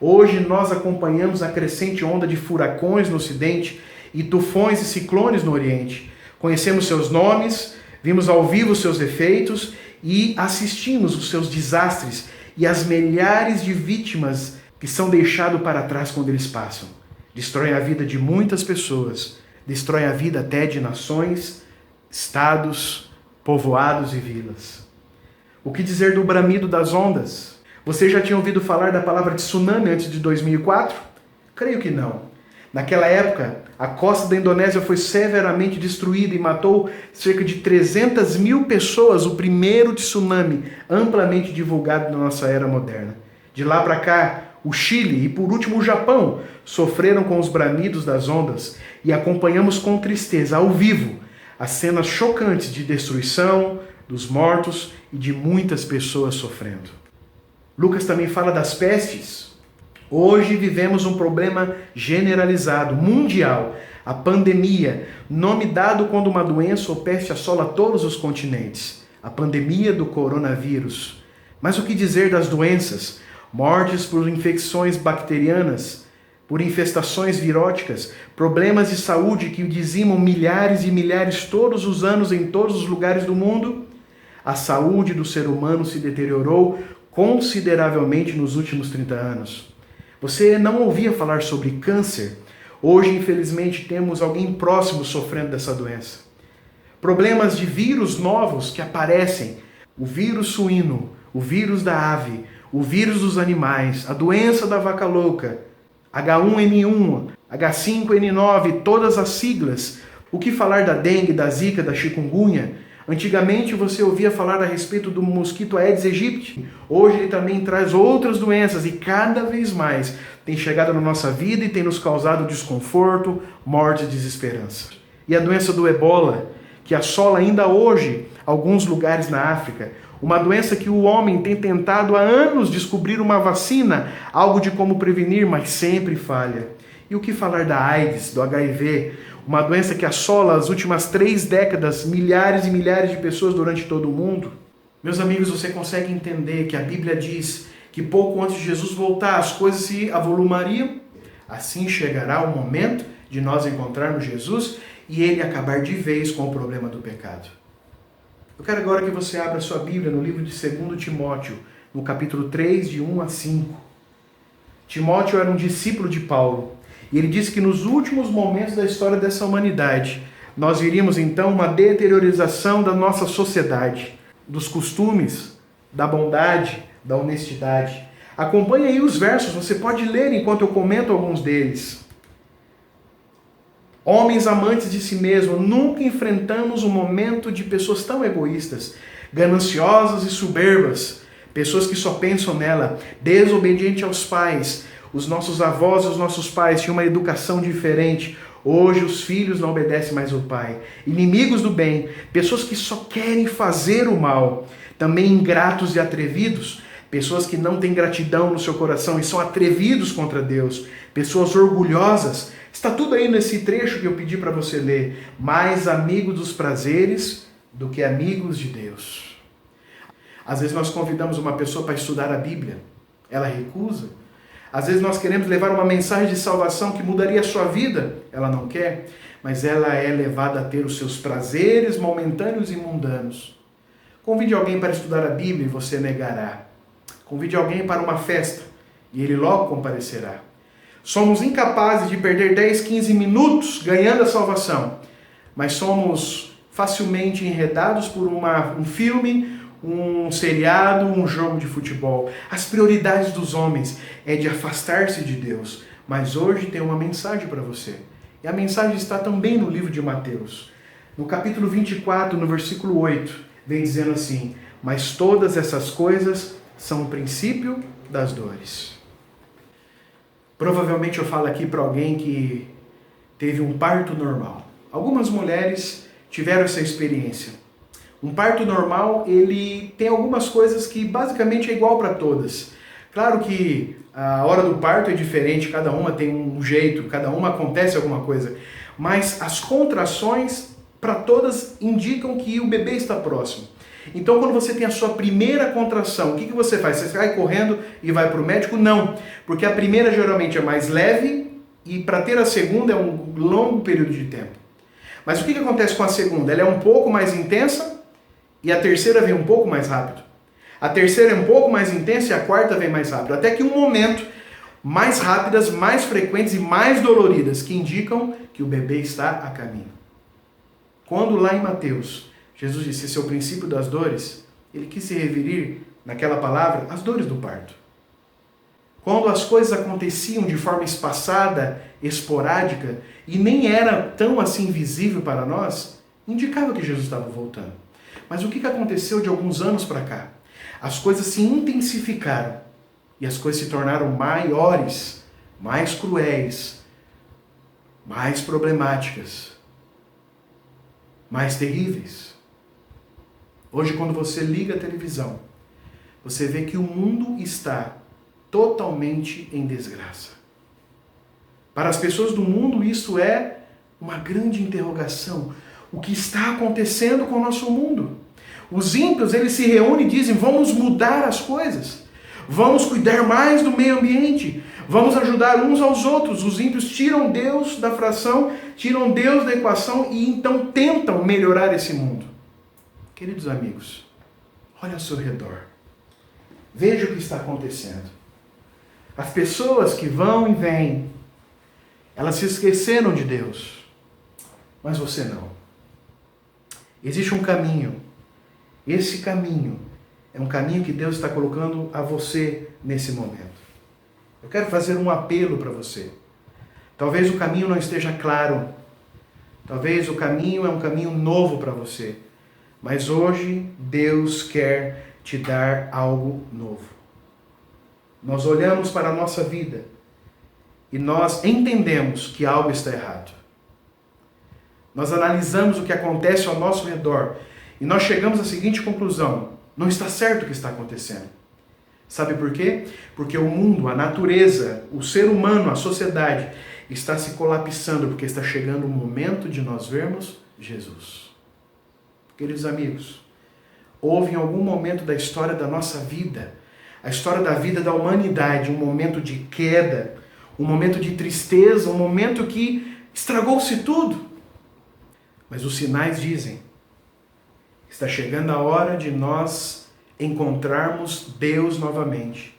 Hoje nós acompanhamos a crescente onda de furacões no Ocidente e tufões e ciclones no Oriente. Conhecemos seus nomes, vimos ao vivo seus efeitos e assistimos os seus desastres e as milhares de vítimas que são deixados para trás quando eles passam. Destroem a vida de muitas pessoas, destroem a vida até de nações, estados, povoados e vilas. O que dizer do bramido das ondas? Você já tinha ouvido falar da palavra tsunami antes de 2004? Creio que não. Naquela época, A costa da Indonésia foi severamente destruída e matou cerca de 300 mil pessoas, o primeiro tsunami amplamente divulgado na nossa era moderna. De lá para cá, o Chile e, por último, o Japão sofreram com os bramidos das ondas e acompanhamos com tristeza, ao vivo, as cenas chocantes de destruição, dos mortos e de muitas pessoas sofrendo. Lucas também fala das pestes. Hoje vivemos um problema generalizado, mundial, a pandemia, nome dado quando uma doença ou peste assola todos os continentes, a pandemia do coronavírus. Mas o que dizer das doenças? Mortes por infecções bacterianas, por infestações viróticas, problemas de saúde que dizimam milhares e milhares todos os anos em todos os lugares do mundo. A saúde do ser humano se deteriorou consideravelmente nos últimos 30 anos. Você não ouvia falar sobre câncer? Hoje, infelizmente, temos alguém próximo sofrendo dessa doença. Problemas de vírus novos que aparecem. O vírus suíno, o vírus da ave, o vírus dos animais, a doença da vaca louca, H1N1, H5N9, todas as siglas. O que falar da dengue, da zika, da chikungunya? Antigamente você ouvia falar a respeito do mosquito Aedes aegypti. Hoje ele também traz outras doenças e cada vez mais tem chegado na nossa vida e tem nos causado desconforto, morte e desesperança. E a doença do ebola, que assola ainda hoje alguns lugares na África. Uma doença que o homem tem tentado há anos descobrir uma vacina, algo de como prevenir, mas sempre falha. E o que falar da AIDS, do HIV, uma doença que assola as últimas 3 décadas, milhares e milhares de pessoas durante todo o mundo? Meus amigos, você consegue entender que a Bíblia diz que pouco antes de Jesus voltar, as coisas se avolumariam? Assim chegará o momento de nós encontrarmos Jesus e ele acabar de vez com o problema do pecado. Eu quero agora que você abra sua Bíblia no livro de 2 Timóteo, no capítulo 3, de 1 a 5. Timóteo era um discípulo de Paulo, e ele disse que nos últimos momentos da história dessa humanidade, nós viríamos então uma deteriorização da nossa sociedade, dos costumes, da bondade, da honestidade. Acompanhe aí os versos, você pode ler enquanto eu comento alguns deles. Homens amantes de si mesmos, nunca enfrentamos um momento de pessoas tão egoístas, gananciosas e soberbas, pessoas que só pensam nela, desobedientes aos pais. Os nossos avós e os nossos pais tinham uma educação diferente. Hoje os filhos não obedecem mais ao pai. Inimigos do bem, pessoas que só querem fazer o mal. Também ingratos e atrevidos, pessoas que não têm gratidão no seu coração e são atrevidos contra Deus. Pessoas orgulhosas. Está tudo aí nesse trecho que eu pedi para você ler. Mais amigos dos prazeres do que amigos de Deus. Às vezes nós convidamos uma pessoa para estudar a Bíblia. Ela recusa. Às vezes nós queremos levar uma mensagem de salvação que mudaria a sua vida. Ela não quer, mas ela é levada a ter os seus prazeres momentâneos e mundanos. Convide alguém para estudar a Bíblia e você negará. Convide alguém para uma festa e ele logo comparecerá. Somos incapazes de perder 10, 15 minutos ganhando a salvação, mas somos facilmente enredados por um filme, um seriado, um jogo de futebol. As prioridades dos homens é de afastar-se de Deus. Mas hoje tem uma mensagem para você. E a mensagem está também no livro de Mateus. No capítulo 24, no versículo 8, vem dizendo assim: mas todas essas coisas são o princípio das dores. Provavelmente eu falo aqui para alguém que teve um parto normal. Algumas mulheres tiveram essa experiência. Um parto normal, ele tem algumas coisas que basicamente é igual para todas. Claro que a hora do parto é diferente, cada uma tem um jeito, cada uma acontece alguma coisa. Mas as contrações, para todas, indicam que o bebê está próximo. Então, quando você tem a sua primeira contração, o que você faz? Você sai correndo e vai para o médico? Não, porque a primeira geralmente é mais leve e para ter a segunda é um longo período de tempo. Mas o que acontece com a segunda? Ela é um pouco mais intensa e a terceira vem um pouco mais rápido. A terceira é um pouco mais intensa e a quarta vem mais rápido. Até que um momento, mais rápidas, mais frequentes e mais doloridas, que indicam que o bebê está a caminho. Quando lá em Mateus, Jesus disse, esse é o princípio das dores, ele quis se referir, naquela palavra, às dores do parto. Quando as coisas aconteciam de forma espaçada, esporádica e nem era tão assim visível para nós, indicava que Jesus estava voltando. Mas o que aconteceu de alguns anos para cá? As coisas se intensificaram e as coisas se tornaram maiores, mais cruéis, mais problemáticas, mais terríveis. Hoje, quando você liga a televisão, você vê que o mundo está totalmente em desgraça. Para as pessoas do mundo, isso é uma grande interrogação. O que está acontecendo com o nosso mundo? Os ímpios, eles se reúnem e dizem, vamos mudar as coisas. Vamos cuidar mais do meio ambiente. Vamos ajudar uns aos outros. Os ímpios tiram Deus da fração, tiram Deus da equação e então tentam melhorar esse mundo. Queridos amigos, olha ao seu redor. Veja o que está acontecendo. As pessoas que vão e vêm, elas se esqueceram de Deus. Mas você não. Existe um caminho. Esse caminho é um caminho que Deus está colocando a você nesse momento. Eu quero fazer um apelo para você. Talvez o caminho não esteja claro. Talvez o caminho é um caminho novo para você. Mas hoje Deus quer te dar algo novo. Nós olhamos para a nossa vida e nós entendemos que algo está errado. Nós analisamos o que acontece ao nosso redor e nós chegamos à seguinte conclusão: não está certo o que está acontecendo. Sabe por quê? Porque o mundo, a natureza, o ser humano, a sociedade está se colapsando porque está chegando o momento de nós vermos Jesus. Queridos amigos, houve em algum momento da história da nossa vida, a história da vida da humanidade, um momento de queda, um momento de tristeza, um momento que estragou-se tudo. Mas os sinais dizem, está chegando a hora de nós encontrarmos Deus novamente.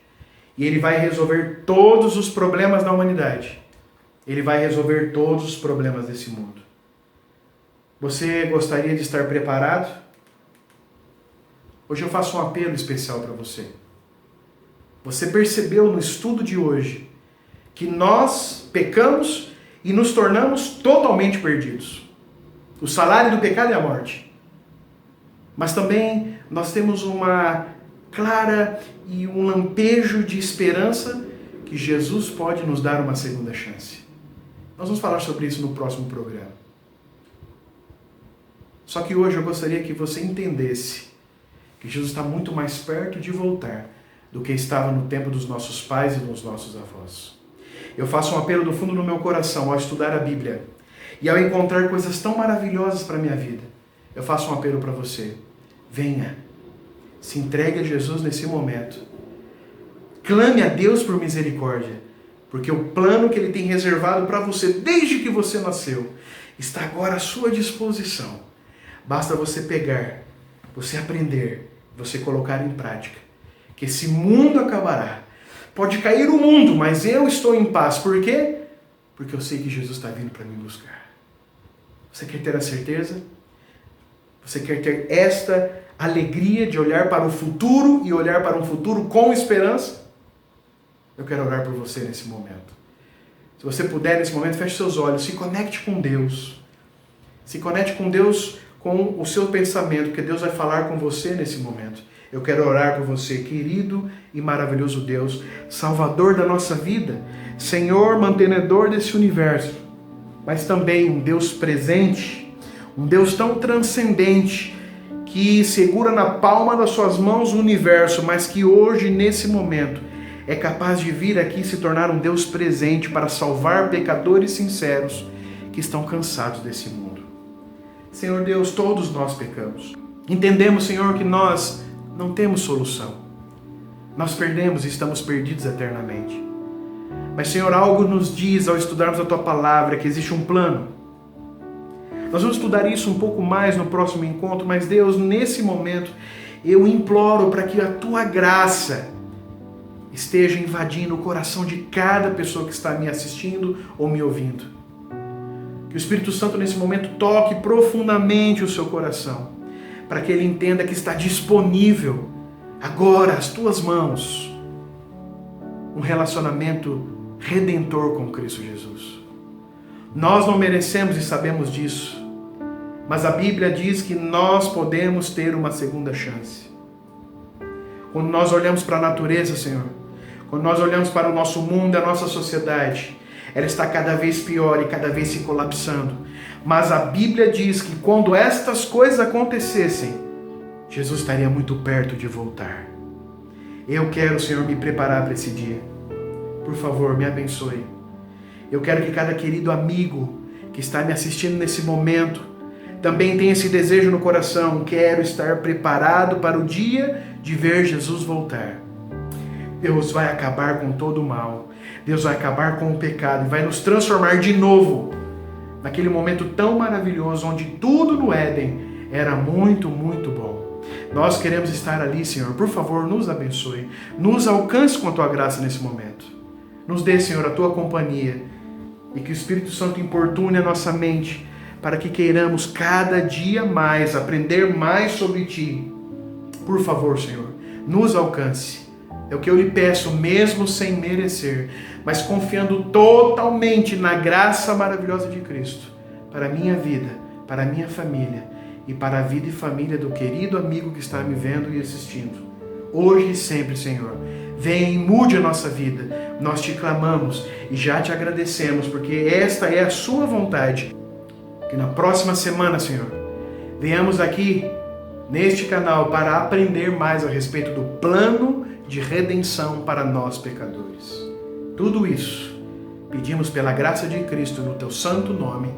E Ele vai resolver todos os problemas da humanidade. Ele vai resolver todos os problemas desse mundo. Você gostaria de estar preparado? Hoje eu faço um apelo especial para você. Você percebeu no estudo de hoje que nós pecamos e nos tornamos totalmente perdidos. O salário do pecado é a morte. Mas também nós temos uma clara e um lampejo de esperança que Jesus pode nos dar uma segunda chance. Nós vamos falar sobre isso no próximo programa. Só que hoje eu gostaria que você entendesse que Jesus está muito mais perto de voltar do que estava no tempo dos nossos pais e dos nossos avós. Eu faço um apelo do fundo do meu coração ao estudar a Bíblia e ao encontrar coisas tão maravilhosas para a minha vida. Eu faço um apelo para você. Venha, se entregue a Jesus nesse momento. Clame a Deus por misericórdia, porque o plano que Ele tem reservado para você desde que você nasceu está agora à sua disposição. Basta você pegar, você aprender, você colocar em prática. Que esse mundo acabará. Pode cair o mundo, mas eu estou em paz. Por quê? Porque eu sei que Jesus está vindo para me buscar. Você quer ter a certeza? Você quer ter esta alegria de olhar para o futuro e olhar para um futuro com esperança? Eu quero orar por você nesse momento. Se você puder, nesse momento, feche seus olhos, se conecte com Deus. Se conecte com Deus com o seu pensamento, porque Deus vai falar com você nesse momento. Eu quero orar por você, querido e maravilhoso Deus, Salvador da nossa vida, Senhor mantenedor desse universo, mas também um Deus presente, um Deus tão transcendente, que segura na palma das suas mãos o universo, mas que hoje, nesse momento, é capaz de vir aqui e se tornar um Deus presente para salvar pecadores sinceros que estão cansados desse mundo. Senhor Deus, todos nós pecamos. Entendemos, Senhor, que nós não temos solução. Nós perdemos e estamos perdidos eternamente. Mas, Senhor, algo nos diz ao estudarmos a Tua Palavra que existe um plano. Nós vamos estudar isso um pouco mais no próximo encontro, mas Deus, nesse momento, eu imploro para que a Tua graça esteja invadindo o coração de cada pessoa que está me assistindo ou me ouvindo. Que o Espírito Santo nesse momento toque profundamente o seu coração, para que ele entenda que está disponível agora às tuas mãos um relacionamento redentor com Cristo Jesus. Nós não merecemos e sabemos disso. Mas a Bíblia diz que nós podemos ter uma segunda chance. Quando nós olhamos para a natureza, Senhor, quando nós olhamos para o nosso mundo, a nossa sociedade, ela está cada vez pior e cada vez se colapsando. Mas a Bíblia diz que quando estas coisas acontecessem, Jesus estaria muito perto de voltar. Eu quero, Senhor, me preparar para esse dia. Por favor, me abençoe. Eu quero que cada querido amigo que está me assistindo nesse momento também tenha esse desejo no coração. Quero estar preparado para o dia de ver Jesus voltar. Deus vai acabar com todo o mal. Deus vai acabar com o pecado e vai nos transformar de novo naquele momento tão maravilhoso onde tudo no Éden era muito, muito bom. Nós queremos estar ali, Senhor. Por favor, nos abençoe. Nos alcance com a Tua graça nesse momento. Nos dê, Senhor, a Tua companhia e que o Espírito Santo importune a nossa mente para que queiramos cada dia mais aprender mais sobre Ti. Por favor, Senhor, nos alcance. É o que eu lhe peço, mesmo sem merecer, mas confiando totalmente na graça maravilhosa de Cristo, para a minha vida, para a minha família e para a vida e família do querido amigo que está me vendo e assistindo. Hoje e sempre, Senhor, venha e mude a nossa vida. Nós te clamamos e já te agradecemos, porque esta é a sua vontade. Que na próxima semana, Senhor, venhamos aqui neste canal para aprender mais a respeito do plano de redenção para nós pecadores. Tudo isso pedimos pela graça de Cristo no teu santo nome.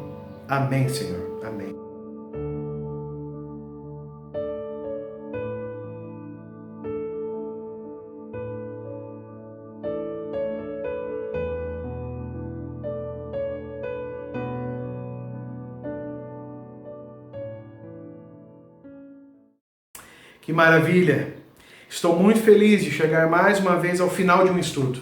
Amém, Senhor. Amém. Que maravilha! Estou muito feliz de chegar mais uma vez ao final de um estudo.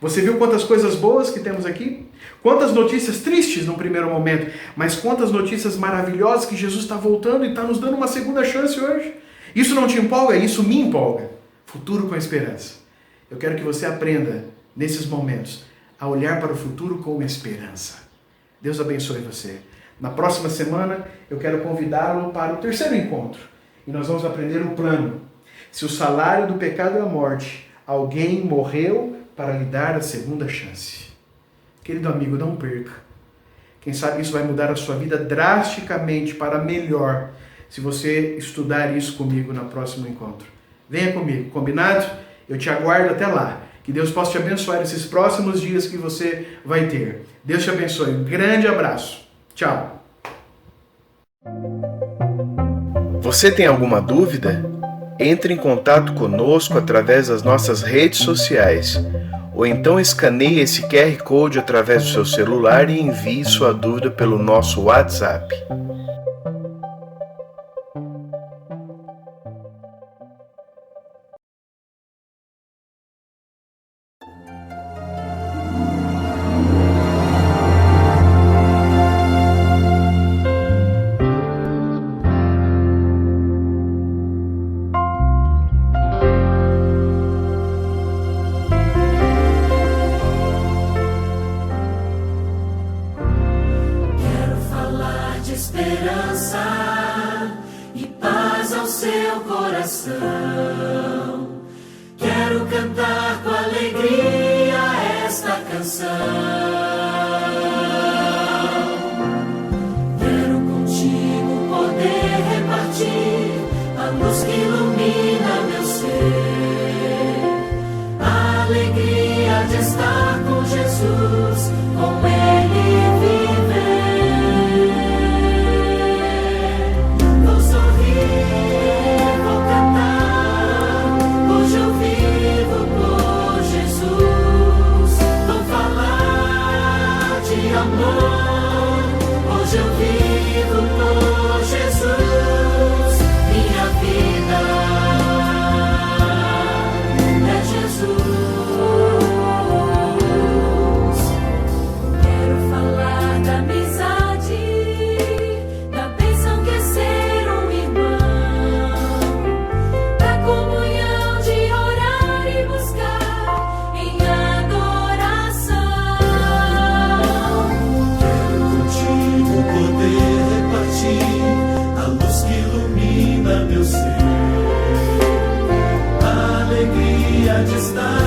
Você viu quantas coisas boas que temos aqui? Quantas notícias tristes num primeiro momento, mas quantas notícias maravilhosas que Jesus está voltando e está nos dando uma segunda chance hoje. Isso não te empolga? Isso me empolga. Futuro com esperança. Eu quero que você aprenda, nesses momentos, a olhar para o futuro com esperança. Deus abençoe você. Na próxima semana, eu quero convidá-lo para o terceiro encontro. E nós vamos aprender o plano. Se o salário do pecado é a morte, alguém morreu para lhe dar a segunda chance. Querido amigo, não perca. Quem sabe isso vai mudar a sua vida drasticamente para melhor, se você estudar isso comigo no próximo encontro. Venha comigo, combinado? Eu te aguardo até lá. Que Deus possa te abençoar esses próximos dias que você vai ter. Deus te abençoe. Um grande abraço. Tchau. Você tem alguma dúvida? Entre em contato conosco através das nossas redes sociais, ou então escaneie esse QR Code através do seu celular e envie sua dúvida pelo nosso WhatsApp. Esperança e paz ao seu coração. Quero cantar com alegria esta canção. Quero contigo poder repartir a luz que ilumina meu ser. A alegria de estar com Jesus, com Ele viver. Hoje eu vivo por Jesus, vou falar meu ser. A alegria de estar